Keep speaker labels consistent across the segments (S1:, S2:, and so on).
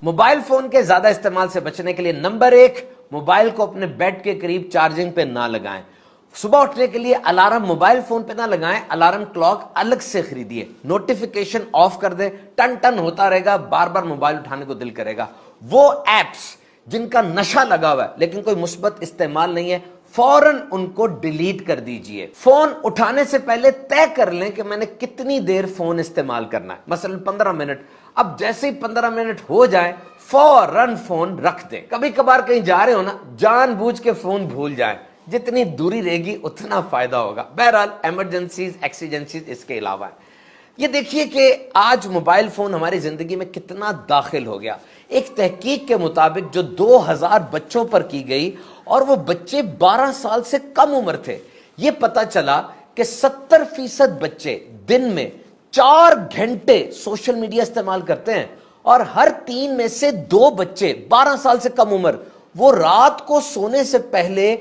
S1: Mobile phone के ज्यादा इस्तेमाल से बचने के लिए नंबर 1, मोबाइल को अपने बेड के करीब चार्जिंग पे ना लगाएं। सुबह उठने के लिए अलार्म मोबाइल फोन पे ना लगाएं, अलार्म क्लॉक अलग से खरीदिए। नोटिफिकेशन ऑफ कर दें, टन टन होता रहेगा, बार बार मोबाइल उठाने को दिल करेगा। वो एप्स जिनका नशा लगा हुआ है लेकिन कोई मुस्बत इस्तेमाल नहीं है, फौरन उनको डिलीट कर दीजिए। फोन उठाने से पहले तय कर लें कि मैंने कितनी देर फोन इस्तेमाल करना है, मसलन 15 मिनट। अब जैसे ही 15 मिनट हो जाए फौरन फोन रख दें। कभी कभार कहीं जा रहे हो ना, जानबूझ के फोन भूल जाएं, जितनी दूरी रहेगी उतना फायदा होगा। बहरहाल इमरजेंसीज एक्सीजेंसीज इसके अलावा है। ये देखिए कि आज मोबाइल फोन हमारी जिंदगी में कितना दाखिल हो गया। एक तहकीक के मुताबिक जो 2000 बच्चों पर की गई और वो बच्चे 12 साल से कम उम्र थे, ये पता चला कि 70% बच्चे दिन में 4 घंटे सोशल मीडिया इस्तेमाल करते हैं और हर 3 में से 2 बच्चे 12 साल से कम उम्र वो रात को सोने से पहले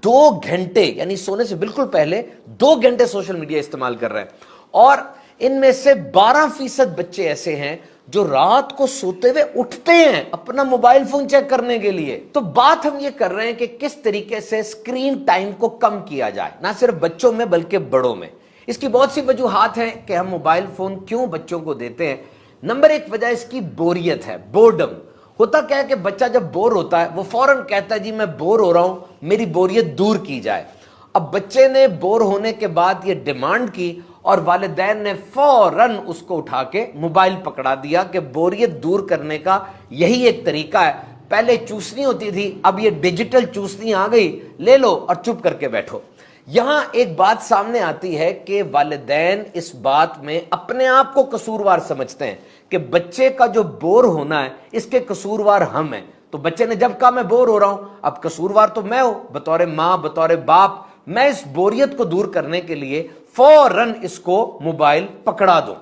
S1: 2 घंटे, यानी सोने से बिल्कुल पहले 2 घंटे सोशल मीडिया इस्तेमाल कर रहे हैं। और इनमें से 12% बच्चे ऐसे हैं जो रात को सोते हुए उठते हैं अपना मोबाइल फोन चेक करने के लिए। तो बात हम ये कर रहे हैं कि किस तरीके से स्क्रीन टाइम को कम किया जाए, ना सिर्फ बच्चों में बल्कि बड़ों में। इसकी बहुत सी वजूहात हैं कि हम मोबाइल फोन क्यों बच्चों को देते हैं। नंबर 1 वजह इसकी बोरियत है, बोर्डम। होता क्या है कि बच्चा जब बोर होता है वो फौरन कहता है जी मैं बोर हो रहा हूं, मेरी बोरियत दूर की जाए। अब बच्चे ने बोर होने के बाद ये डिमांड की और वालिदैन ने फौरन उसको उठा के मोबाइल पकड़ा दिया कि बोरियत दूर करने का यही एक तरीका है। पहले चूसनी होती थी, अब ये डिजिटल चूसनी आ गई, ले लो और चुप करके बैठो। यहां एक बात सामने आती है कि वालिदैन इस बात में अपने आप को कसूरवार समझते हैं कि बच्चे का जो बोर होना है इसके कसूरवार हम हैं। तो बच्चे ने जब कहा मैं बोर हो रहा हूं, अब कसूरवार तो मैं हूं, बतौर मां बतौर बाप मैं इस बोरियत को दूर करने के लिए फौरन इसको मोबाइल पकड़ा दूं।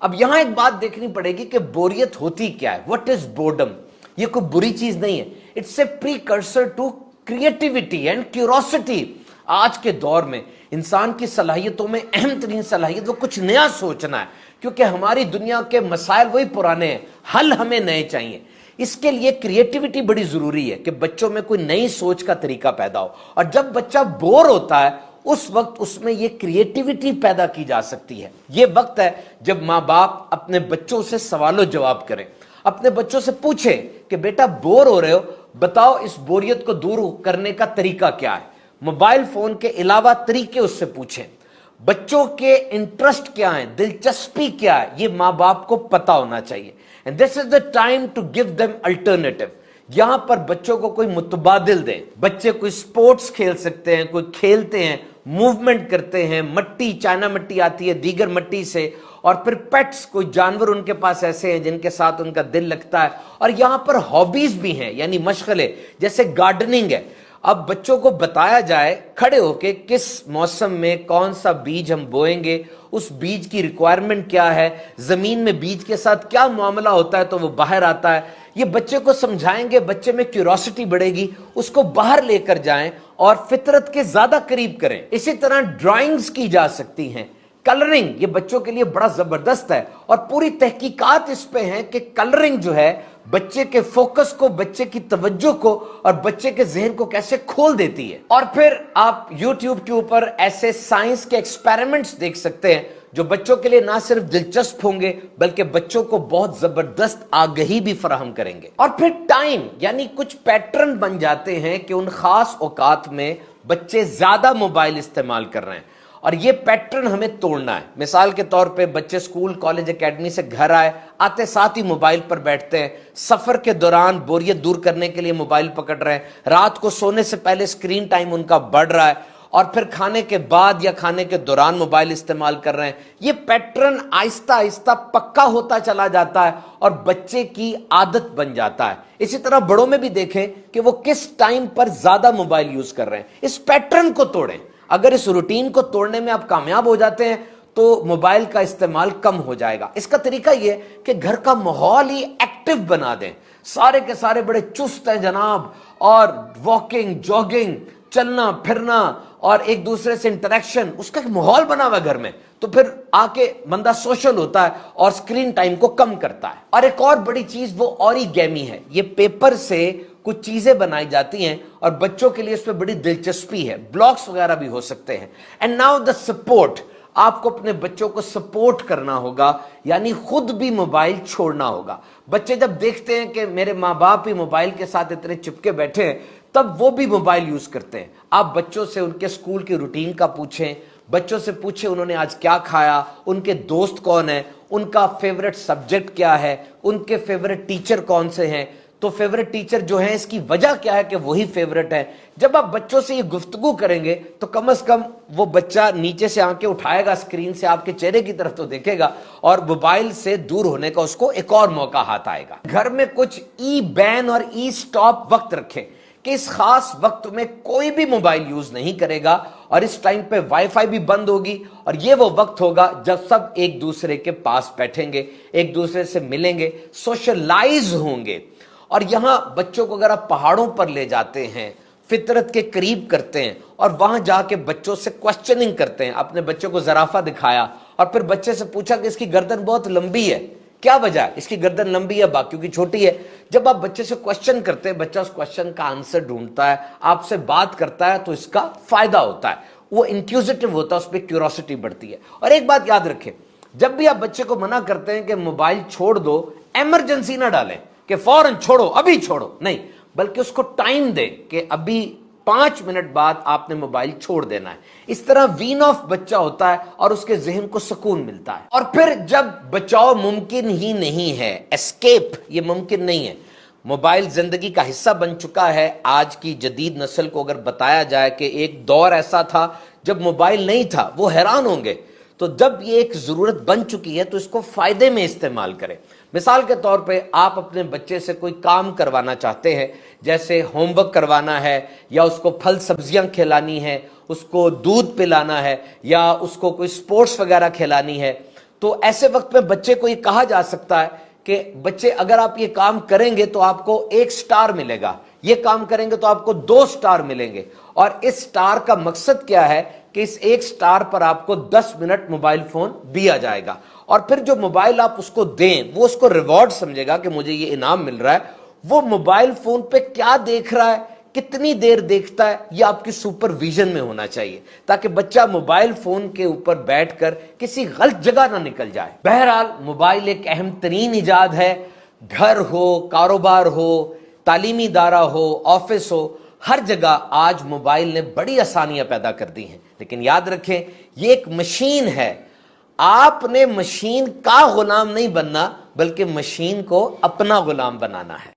S1: अब यहां एक बात देखनी पड़ेगी कि बोरियत होती क्या है, व्हाट इज बोर्डम। ये कोई बुरी चीज नहीं है, it's a precursor to creativity and curiosity. आज के दौर में इंसान की सलाहियतों में अहम तरीन सलाहियत वो कुछ नया सोचना है, क्योंकि हमारी दुनिया के मसाइल वही पुराने हैं, हल हमें नए चाहिए। इसके लिए क्रिएटिविटी बड़ी जरूरी है कि बच्चों में कोई नई सोच का तरीका पैदा हो। और जब बच्चा बोर होता है उस वक्त उसमें ये क्रिएटिविटी पैदा की जा सकती है। ये वक्त है जब माँ बाप अपने बच्चों से सवालों जवाब करें, अपने बच्चों से पूछे कि बेटा बोर हो रहे हो, बताओ इस बोरियत को दूर करने का तरीका क्या है। मोबाइल फोन के अलावा तरीके उससे पूछें। बच्चों के इंटरेस्ट क्या है, दिलचस्पी क्या है, ये माँ बाप को पता होना चाहिए। And this is the time to give them alternative. यहां पर बच्चों को कोई मुतबादिल दें। बच्चे कोई स्पोर्ट्स खेल सकते हैं, कोई खेलते हैं, मूवमेंट करते हैं, मट्टी चाइना मट्टी आती है दीगर मट्टी से, और फिर पेट्स, कोई जानवर उनके पास ऐसे हैं जिनके साथ उनका दिल लगता है। और यहां पर हॉबीज भी हैं, यानी मशगले, जैसे गार्डनिंग है। अब बच्चों को बताया जाए खड़े होके किस मौसम में कौन सा बीज हम बोएंगे, उस बीज की रिक्वायरमेंट क्या है, जमीन में बीज के साथ क्या मामला होता है तो वो बाहर आता है। ये बच्चे को समझाएंगे, बच्चे में क्यूरोसिटी बढ़ेगी, उसको बाहर लेकर जाएं और फितरत के ज्यादा करीब करें। इसी तरह ड्राइंग्स की जा सकती हैं, कलरिंग, ये बच्चों के लिए बड़ा जबरदस्त है और पूरी तहकीकात इस पे हैं कि कलरिंग जो है बच्चे के फोकस को, बच्चे की तवज्जो को और बच्चे के जहन को कैसे खोल देती है। और फिर आप YouTube के ऊपर ऐसे साइंस के एक्सपेरिमेंट्स देख सकते हैं जो बच्चों के लिए ना सिर्फ दिलचस्प होंगे बल्कि बच्चों को बहुत जबरदस्त आगही भी फराहम करेंगे। और फिर टाइम, यानी कुछ पैटर्न बन जाते हैं कि उन खास औकात में बच्चे ज्यादा मोबाइल इस्तेमाल कर रहे हैं और ये पैटर्न हमें तोड़ना है। मिसाल के तौर पे बच्चे स्कूल कॉलेज एकेडमी से घर आते साथ ही मोबाइल पर बैठते हैं, सफर के दौरान बोरियत दूर करने के लिए मोबाइल पकड़ रहे हैं, रात को सोने से पहले स्क्रीन टाइम उनका बढ़ रहा है और फिर खाने के बाद या खाने के दौरान मोबाइल इस्तेमाल कर रहे हैं। ये पैटर्न आहिस्ता आहिस्ता पक्का होता चला जाता है और बच्चे की आदत बन जाता है। इसी तरह बड़ों में भी देखें कि वो किस टाइम पर ज्यादा मोबाइल यूज कर रहे हैं। इस पैटर्न को तोड़ें। अगर इस रूटीन को तोड़ने में आप कामयाब हो जाते हैं तो मोबाइल का इस्तेमाल कम हो जाएगा। इसका तरीका यह कि घर का माहौल ही एक्टिव बना दें। सारे के सारे बड़े चुस्त हैं जनाब, और वॉकिंग, जॉगिंग, चलना फिरना और एक दूसरे से इंटरेक्शन, उसका एक माहौल बना हुआ घर में, तो फिर आके बंदा सोशल होता है और स्क्रीन टाइम को कम करता है। और एक और बड़ी चीज वो ओरिगेमी है। ये पेपर से कुछ चीजें बनाई जाती हैं और बच्चों के लिए इसमें बड़ी दिलचस्पी है, ब्लॉक्स वगैरह भी हो सकते हैं। एंड नाउ द सपोर्ट, आपको अपने बच्चों को सपोर्ट करना होगा, यानी खुद भी मोबाइल छोड़ना होगा। बच्चे जब देखते हैं कि मेरे माँ बाप ही मोबाइल के साथ इतने चिपके बैठे हैं, तब वो भी मोबाइल यूज करते हैं। आप बच्चों से उनके स्कूल की रूटीन का पूछें, बच्चों से पूछें उन्होंने आज क्या खाया, उनके दोस्त कौन है, उनका फेवरेट सब्जेक्ट क्या है, उनके फेवरेट टीचर कौन से हैं। तो फेवरेट टीचर जो है इसकी वजह क्या है कि वही फेवरेट है। जब आप बच्चों से ये गुफ्तगू करेंगे तो कम से कम वो बच्चा नीचे से आंखें उठाएगा, स्क्रीन से आपके चेहरे की तरफ तो देखेगा और मोबाइल से दूर होने का उसको एक और मौका हाथ आएगा। घर में कुछ ई बैन और ई स्टॉप वक्त रखें कि इस खास वक्त में कोई भी मोबाइल यूज नहीं करेगा और इस टाइम पे वाईफाई भी बंद होगी और ये वो वक्त होगा जब सब एक दूसरे के पास बैठेंगे, एक दूसरे से मिलेंगे, सोशलाइज होंगे। और यहां बच्चों को अगर आप पहाड़ों पर ले जाते हैं, फितरत के करीब करते हैं और वहां जाके बच्चों से क्वेश्चनिंग करते हैं, अपने बच्चों को जराफा दिखाया और फिर बच्चे से पूछा कि इसकी गर्दन बहुत लंबी है, क्या वजह है, इसकी गर्दन लंबी है बाकियों की छोटी है। जब आप बच्चे से क्वेश्चन करते हैं, बच्चा उस क्वेश्चन का आंसर ढूंढता है, आपसे बात करता है, तो इसका फायदा होता है, वो इंक्यूजिटिव होता है, उस पर क्यूरोसिटी बढ़ती है। और एक बात याद रखें, जब भी आप बच्चे को मना करते हैं कि मोबाइल छोड़ दो, इमरजेंसी ना डालें कि फौरन छोड़ो, अभी छोड़ो, नहीं, बल्कि उसको टाइम दे कि अभी 5 मिनट बाद आपने मोबाइल छोड़ देना है। इस तरह वीन ऑफ बच्चा होता है और उसके जहन को सुकून मिलता है। और फिर जब बचाव मुमकिन ही नहीं है, एस्केप ये मुमकिन नहीं है, मोबाइल जिंदगी का हिस्सा बन चुका है। आज की जदीद नस्ल को अगर बताया जाए कि एक दौर ऐसा था जब मोबाइल नहीं था, वो हैरान होंगे। तो जब ये एक जरूरत बन चुकी है तो इसको फायदे में इस्तेमाल करें। मिसाल के तौर पे आप अपने बच्चे से कोई काम करवाना चाहते हैं, जैसे होमवर्क करवाना है या उसको फल सब्जियां खिलानी है, उसको दूध पिलाना है या उसको कोई स्पोर्ट्स वगैरह खिलानी है, तो ऐसे वक्त में बच्चे को ये कहा जा सकता है कि बच्चे अगर आप ये काम करेंगे तो आपको 1 स्टार मिलेगा, ये काम करेंगे तो आपको 2 स्टार मिलेंगे। और इस स्टार का मकसद क्या है कि इस 1 स्टार पर आपको 10 मिनट मोबाइल फोन दिया जाएगा और फिर जो मोबाइल आप उसको दें वो उसको रिवॉर्ड समझेगा कि मुझे ये इनाम मिल रहा है। वो मोबाइल फोन पे क्या देख रहा है, कितनी देर देखता है, ये आपकी सुपरविजन में होना चाहिए ताकि बच्चा मोबाइल फोन के ऊपर बैठकर किसी गलत जगह ना निकल जाए। बहरहाल मोबाइल एक अहम तरीन इजाद है। घर हो, कारोबार हो, तालीमी इदारा हो, ऑफिस हो, हर जगह आज मोबाइल ने बड़ी आसानियां पैदा कर दी हैं। लेकिन याद रखें, ये एक मशीन है, आपने मशीन का गुलाम नहीं बनना बल्कि मशीन को अपना गुलाम बनाना है।